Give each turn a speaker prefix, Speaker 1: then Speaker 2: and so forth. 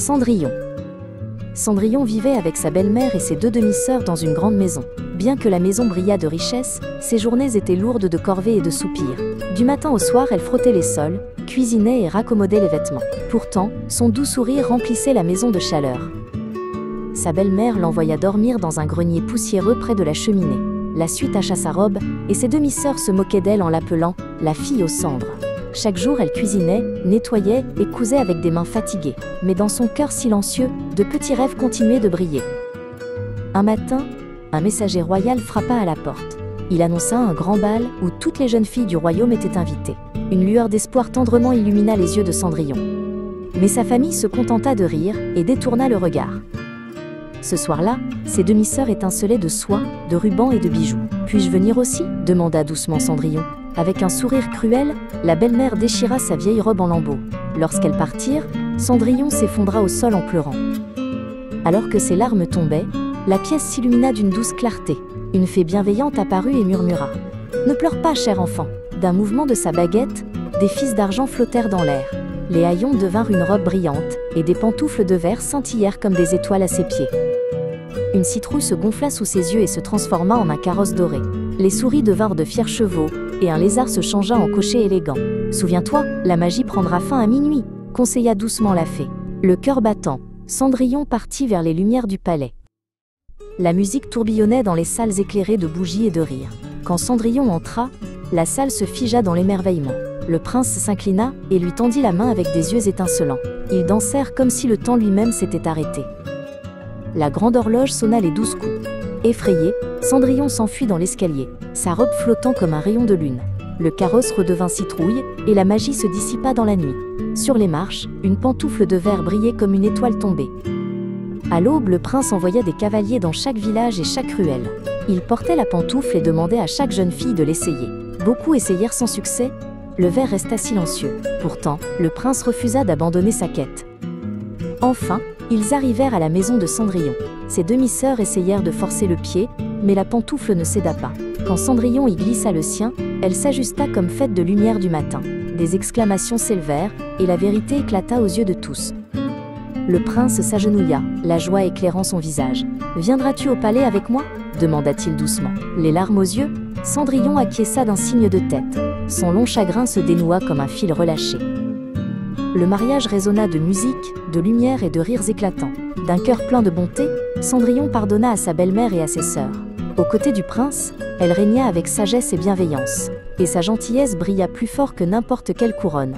Speaker 1: Cendrillon. Cendrillon vivait avec sa belle-mère et ses deux demi-sœurs dans une grande maison. Bien que la maison brillât de richesse, ses journées étaient lourdes de corvées et de soupirs. Du matin au soir, elle frottait les sols, cuisinait et raccommodait les vêtements. Pourtant, son doux sourire remplissait la maison de chaleur. Sa belle-mère l'envoya dormir dans un grenier poussiéreux près de la cheminée. La suite tacha sa robe, et ses demi-sœurs se moquaient d'elle en l'appelant « la fille aux cendres ». Chaque jour, elle cuisinait, nettoyait et cousait avec des mains fatiguées. Mais dans son cœur silencieux, de petits rêves continuaient de briller. Un matin, un messager royal frappa à la porte. Il annonça un grand bal où toutes les jeunes filles du royaume étaient invitées. Une lueur d'espoir tendrement illumina les yeux de Cendrillon. Mais sa famille se contenta de rire et détourna le regard. Ce soir-là, ses demi-sœurs étincelaient de soie, de rubans et de bijoux. « Puis-je venir aussi ?» demanda doucement Cendrillon. Avec un sourire cruel, la belle-mère déchira sa vieille robe en lambeaux. Lorsqu'elles partirent, Cendrillon s'effondra au sol en pleurant. Alors que ses larmes tombaient, la pièce s'illumina d'une douce clarté. Une fée bienveillante apparut et murmura « Ne pleure pas, cher enfant !» D'un mouvement de sa baguette, des fils d'argent flottèrent dans l'air. Les haillons devinrent une robe brillante, et des pantoufles de verre scintillèrent comme des étoiles à ses pieds. Une citrouille se gonfla sous ses yeux et se transforma en un carrosse doré. Les souris devinrent de fiers chevaux, et un lézard se changea en cocher élégant. « Souviens-toi, la magie prendra fin à minuit », conseilla doucement la fée. Le cœur battant, Cendrillon partit vers les lumières du palais. La musique tourbillonnait dans les salles éclairées de bougies et de rires. Quand Cendrillon entra, la salle se figea dans l'émerveillement. Le prince s'inclina et lui tendit la main avec des yeux étincelants. Ils dansèrent comme si le temps lui-même s'était arrêté. La grande horloge sonna les 12 coups. Effrayé, Cendrillon s'enfuit dans l'escalier, sa robe flottant comme un rayon de lune. Le carrosse redevint citrouille, et la magie se dissipa dans la nuit. Sur les marches, une pantoufle de verre brillait comme une étoile tombée. À l'aube, le prince envoya des cavaliers dans chaque village et chaque ruelle. Il portait la pantoufle et demandait à chaque jeune fille de l'essayer. Beaucoup essayèrent sans succès, le verre resta silencieux. Pourtant, le prince refusa d'abandonner sa quête. Enfin, ils arrivèrent à la maison de Cendrillon. Ses demi-sœurs essayèrent de forcer le pied, mais la pantoufle ne céda pas. Quand Cendrillon y glissa le sien, elle s'ajusta comme faite de lumière du matin. Des exclamations s'élevèrent, et la vérité éclata aux yeux de tous. Le prince s'agenouilla, la joie éclairant son visage. « Viendras-tu au palais avec moi ?» demanda-t-il doucement. Les larmes aux yeux, Cendrillon acquiesça d'un signe de tête. Son long chagrin se dénoua comme un fil relâché. Le mariage résonna de musique, de lumière et de rires éclatants. D'un cœur plein de bonté, Cendrillon pardonna à sa belle-mère et à ses sœurs. Aux côtés du prince, elle régna avec sagesse et bienveillance. Et sa gentillesse brilla plus fort que n'importe quelle couronne.